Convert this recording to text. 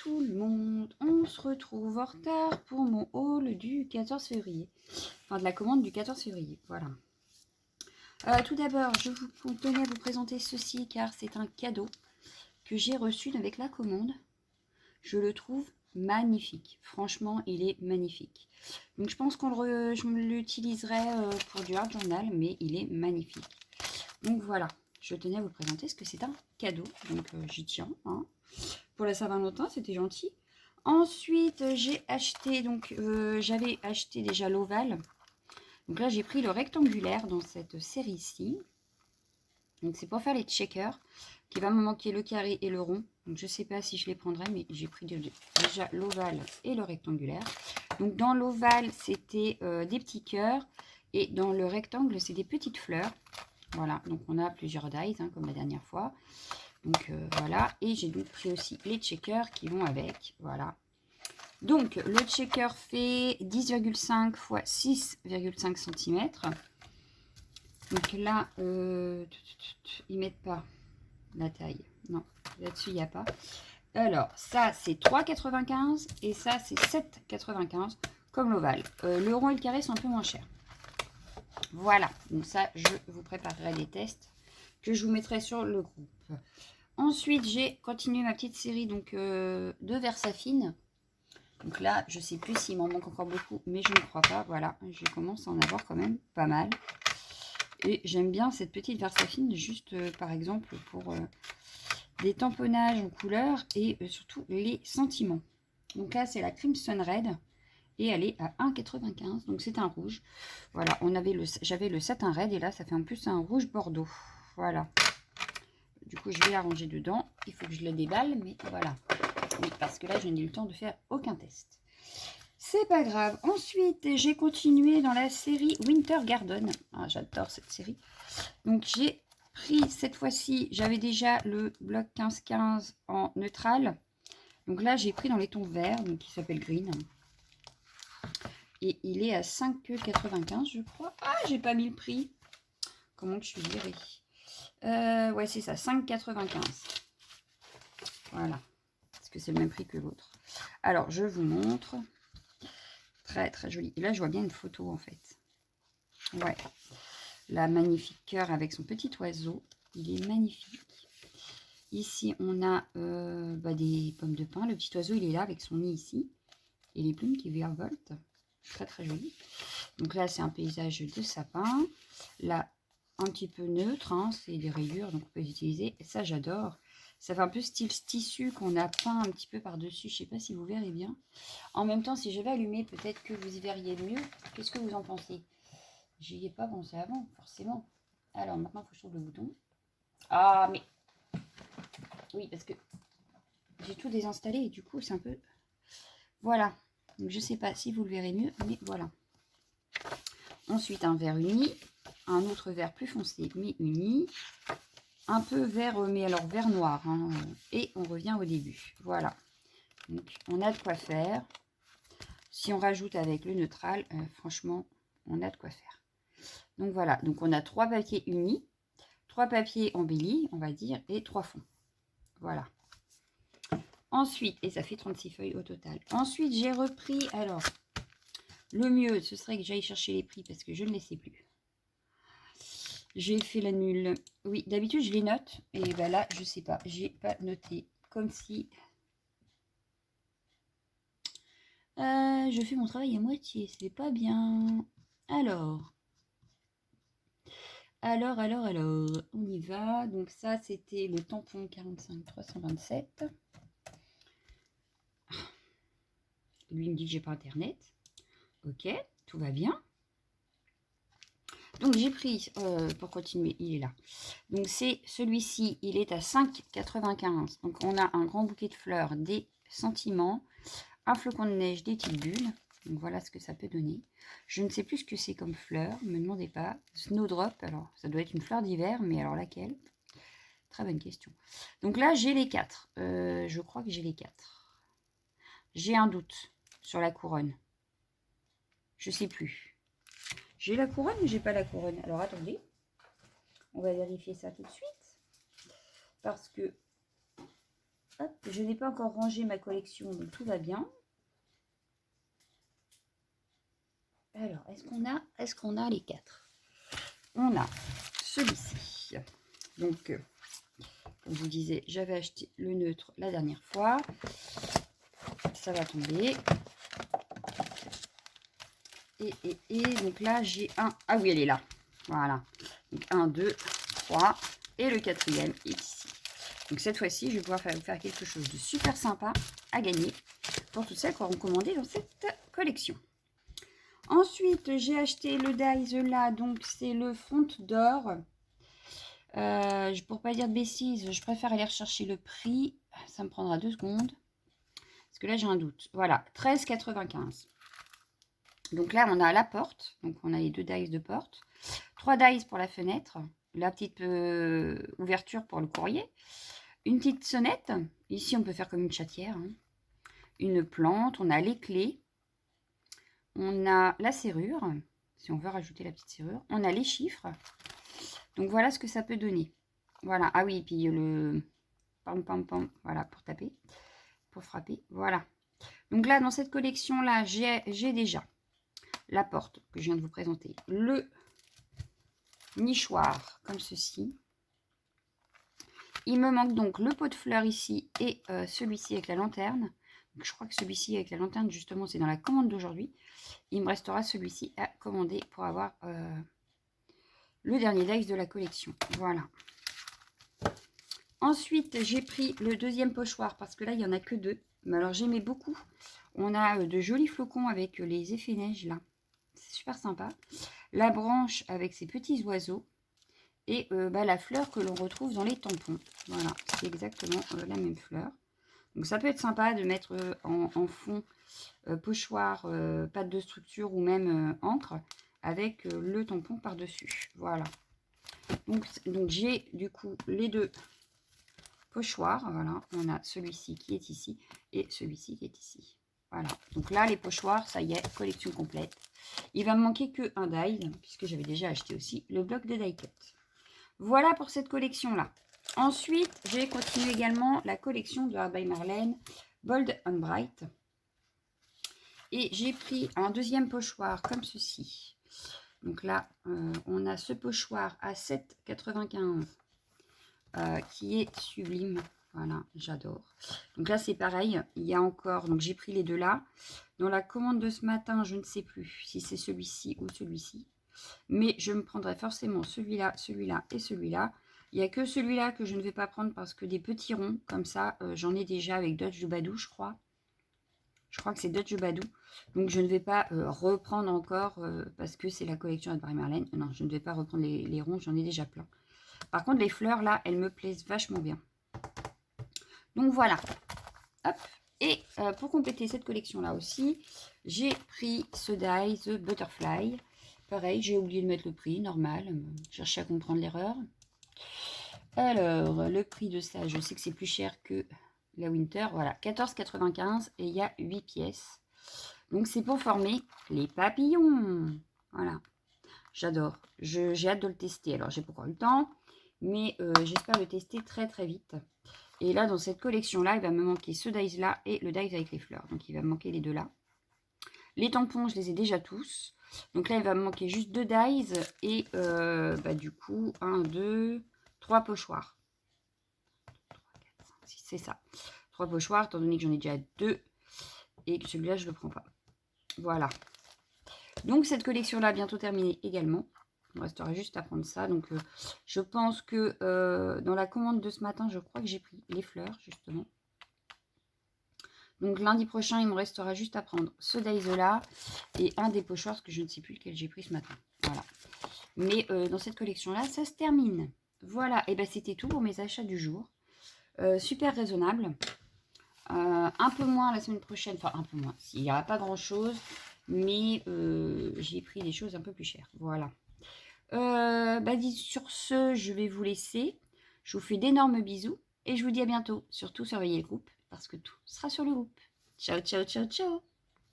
tout le monde, on se retrouve en retard pour mon haul du 14 février. Enfin, de la commande du 14 février, voilà. Tout d'abord, je vous tenais à vous présenter ceci car c'est un cadeau que j'ai reçu avec la commande. Je le trouve magnifique. Franchement, il est magnifique. Donc, je pense je l'utiliserai pour du art journal, mais il est magnifique. Donc, voilà. Je tenais à vous le présenter parce que c'est un cadeau. Donc, j'y tiens. Hein. Pour la Saint-Valentin, c'était gentil. Ensuite, j'ai acheté, donc, j'avais acheté déjà l'ovale. Donc là, j'ai pris le rectangulaire dans cette série-ci. Donc, c'est pour faire les checkers. Qui va me manquer le carré et le rond. Donc, je ne sais pas si je les prendrai, mais j'ai pris déjà l'ovale et le rectangulaire. Donc, dans l'ovale, c'était des petits cœurs. Et dans le rectangle, c'est des petites fleurs. Voilà, donc on a plusieurs dies, hein, comme la dernière fois. Donc, voilà. Et j'ai donc pris aussi les checkers qui vont avec. Voilà. Donc, le checker fait 10,5 x 6,5 cm. Donc là, ils mettent pas la taille. Non, là-dessus, il n'y a pas. Alors, ça, c'est 3,95 et ça, c'est 7,95 comme l'ovale. Le rond et le carré sont un peu moins chers. Voilà, donc ça, je vous préparerai des tests que je vous mettrai sur le groupe. Ensuite, j'ai continué ma petite série donc, de Versafine. Donc là, je ne sais plus s'il m'en manque encore beaucoup, mais je ne crois pas. Voilà, je commence à en avoir quand même pas mal. Et j'aime bien cette petite Versafine, juste par exemple pour des tamponnages en couleur et surtout les sentiments. Donc là, c'est la Crimson Red et elle est à 1,95. Donc c'est un rouge. Voilà, j'avais le satin red et là, ça fait en plus un rouge bordeaux. Voilà. Du coup, je vais la ranger dedans. Il faut que je la déballe, mais voilà. Oui, parce que là, je n'ai eu le temps de faire aucun test. C'est pas grave. Ensuite, j'ai continué dans la série Winter Garden. Ah, j'adore cette série. Donc, j'ai pris cette fois-ci, j'avais déjà le bloc 15-15 en neutral. Donc là, j'ai pris dans les tons verts, donc qui s'appelle Green. Et il est à 5,95 je crois. Ah, j'ai pas mis le prix. Comment que je suis virée ouais, c'est ça, 5,95. Voilà. Parce que c'est le même prix que l'autre. Alors, je vous montre. Très, très joli. Et là, je vois bien une photo, en fait. Ouais. La magnifique cœur avec son petit oiseau. Il est magnifique. Ici, on a des pommes de pin. Le petit oiseau, il est là avec son nid ici. Et les plumes qui virevoltent. Très, très joli. Donc là, c'est un paysage de sapin. Là, un petit peu neutre. Hein, c'est des rayures, donc on peut les utiliser. Et ça, j'adore. Ça fait un peu style tissu qu'on a peint un petit peu par-dessus. Je ne sais pas si vous verrez bien. En même temps, si j'avais allumé, peut-être que vous y verriez mieux. Qu'est-ce que vous en pensez? J'y ai pas pensé avant, forcément. Alors, maintenant, il faut que je trouve le bouton. Ah, mais... Oui, parce que j'ai tout désinstallé et du coup, c'est un peu... Voilà. Donc, je ne sais pas si vous le verrez mieux, mais voilà. Ensuite, un vert uni. Un autre vert plus foncé, mais uni. Un peu vert, mais alors vert noir. Hein, et on revient au début. Voilà. Donc, on a de quoi faire. Si on rajoute avec le neutral, franchement, on a de quoi faire. Donc, voilà. Donc, on a 3 papiers unis, 3 papiers embellis, on va dire, et 3 fonds. Voilà. Ensuite, et ça fait 36 feuilles au total. Ensuite, j'ai repris, alors, le mieux, ce serait que j'aille chercher les prix parce que je ne les sais plus. J'ai fait la nulle. Oui, d'habitude, je les note. Et ben là, je sais pas. J'ai pas noté. Comme si... je fais mon travail à moitié. C'est pas bien. Alors, on y va. Donc ça, c'était le tampon 45 327. Lui, il me dit que j'ai pas internet. Ok, tout va bien. Donc j'ai pris, pour continuer, il est là. Donc c'est celui-ci, il est à 5,95. Donc on a un grand bouquet de fleurs, des sentiments, un flocon de neige, des petites bulles. Donc voilà ce que ça peut donner. Je ne sais plus ce que c'est comme fleur, ne me demandez pas. Snowdrop, alors ça doit être une fleur d'hiver, mais alors laquelle? Très bonne question. Donc là j'ai les 4. Je crois que j'ai les 4. J'ai un doute sur la couronne. Je sais plus. J'ai la couronne ou j'ai pas la couronne? Alors attendez, on va vérifier ça tout de suite. Parce que Hop, je n'ai pas encore rangé ma collection, donc tout va bien. Alors, est-ce qu'on a les 4? On a celui-ci. Donc, comme je vous disais, j'avais acheté le neutre la dernière fois. Ça va tomber. Et donc là, j'ai un... Ah oui, elle est là. Voilà. Donc 1, 2, 3. Et le 4e est ici. Donc cette fois-ci, je vais pouvoir vous faire quelque chose de super sympa à gagner pour toutes celles qui auront commandé dans cette collection. Ensuite, j'ai acheté le dies là. Donc c'est le Front d'or. Pour ne pas dire de bêtises, je préfère aller rechercher le prix. Ça me prendra 2 secondes. Parce que là, j'ai un doute. Voilà, 13,95. Donc là, on a la porte. Donc on a les 2 dies de porte. 3 dies pour la fenêtre. La petite ouverture pour le courrier. Une petite sonnette. Ici, on peut faire comme une chatière. Hein. Une plante. On a les clés. On a la serrure. Si on veut rajouter la petite serrure. On a les chiffres. Donc voilà ce que ça peut donner. Voilà. Ah oui, et puis le pam pam pam. Voilà, pour taper. Pour frapper. Voilà. Donc là, dans cette collection-là, j'ai déjà la porte que je viens de vous présenter. Le nichoir, comme ceci. Il me manque donc le pot de fleurs ici et celui-ci avec la lanterne. Donc, je crois que celui-ci avec la lanterne, justement, c'est dans la commande d'aujourd'hui. Il me restera celui-ci à commander pour avoir le dernier dies de la collection. Voilà. Ensuite, j'ai pris le deuxième pochoir parce que là, il n'y en a que 2. Mais alors, j'aimais beaucoup. On a de jolis flocons avec les effets neige là. C'est super sympa. La branche avec ses petits oiseaux. Et la fleur que l'on retrouve dans les tampons. Voilà, c'est exactement la même fleur. Donc ça peut être sympa de mettre en fond pochoir, pâte de structure ou même encre avec le tampon par-dessus. Voilà. Donc j'ai du coup les 2 pochoirs. Voilà, on a celui-ci qui est ici et celui-ci qui est ici. Voilà, donc là les pochoirs, ça y est, collection complète. Il va me manquer que un die, puisque j'avais déjà acheté aussi le bloc de die cut. Voilà pour cette collection-là. Ensuite, j'ai continué également la collection de Art by Marlene, Bold and Bright. Et j'ai pris un deuxième pochoir comme ceci. Donc là, on a ce pochoir à 7,95 qui est sublime. Voilà, j'adore. Donc là, c'est pareil. Il y a encore... Donc j'ai pris les 2 là. Dans la commande de ce matin, je ne sais plus si c'est celui-ci ou celui-ci. Mais je me prendrai forcément celui-là, celui-là et celui-là. Il n'y a que celui-là que je ne vais pas prendre parce que des petits ronds, comme ça, j'en ai déjà avec Dutch Badou, je crois. Je crois que c'est Dutch Badou. Donc, je ne vais pas reprendre encore parce que c'est la collection Art by Marlene. Non, je ne vais pas reprendre les ronds, j'en ai déjà plein. Par contre, les fleurs, là, elles me plaisent vachement bien. Donc, voilà. Hop. Et pour compléter cette collection-là aussi, j'ai pris ce die, The Butterfly. Pareil, j'ai oublié de mettre le prix, normal. Je cherchais à comprendre l'erreur. Alors, le prix de ça, je sais que c'est plus cher que la Winter. Voilà, 14,95 et il y a 8 pièces. Donc, c'est pour former les papillons. Voilà, j'adore. J'ai hâte de le tester. Alors, j'ai pas encore eu le temps, mais j'espère le tester très très vite. Et là, dans cette collection-là, il va me manquer ce dies-là et le dies avec les fleurs. Donc, il va me manquer les 2 là. Les tampons, je les ai déjà tous. Donc là, il va me manquer juste 2 dies et du coup, 1, 2, 3 pochoirs. 3, 4, 5, 6, c'est ça. 3 pochoirs, étant donné que j'en ai déjà 2 et que celui-là, je ne le prends pas. Voilà. Donc, cette collection-là, bientôt terminée également. Il me restera juste à prendre ça. Donc, je pense que dans la commande de ce matin, je crois que j'ai pris les fleurs, justement. Donc lundi prochain, il me restera juste à prendre ce dies-là et un des pochoirs, que je ne sais plus lequel j'ai pris ce matin. Voilà. Mais dans cette collection-là, ça se termine. Voilà, et bien c'était tout pour mes achats du jour. Super raisonnable. Un peu moins la semaine prochaine, enfin un peu moins, il n'y aura pas grand-chose, mais j'ai pris des choses un peu plus chères. Voilà. Sur ce, je vais vous laisser. Je vous fais d'énormes bisous et je vous dis à bientôt. Surtout, surveillez le groupe parce que tout sera sur le groupe. Ciao, ciao, ciao, ciao.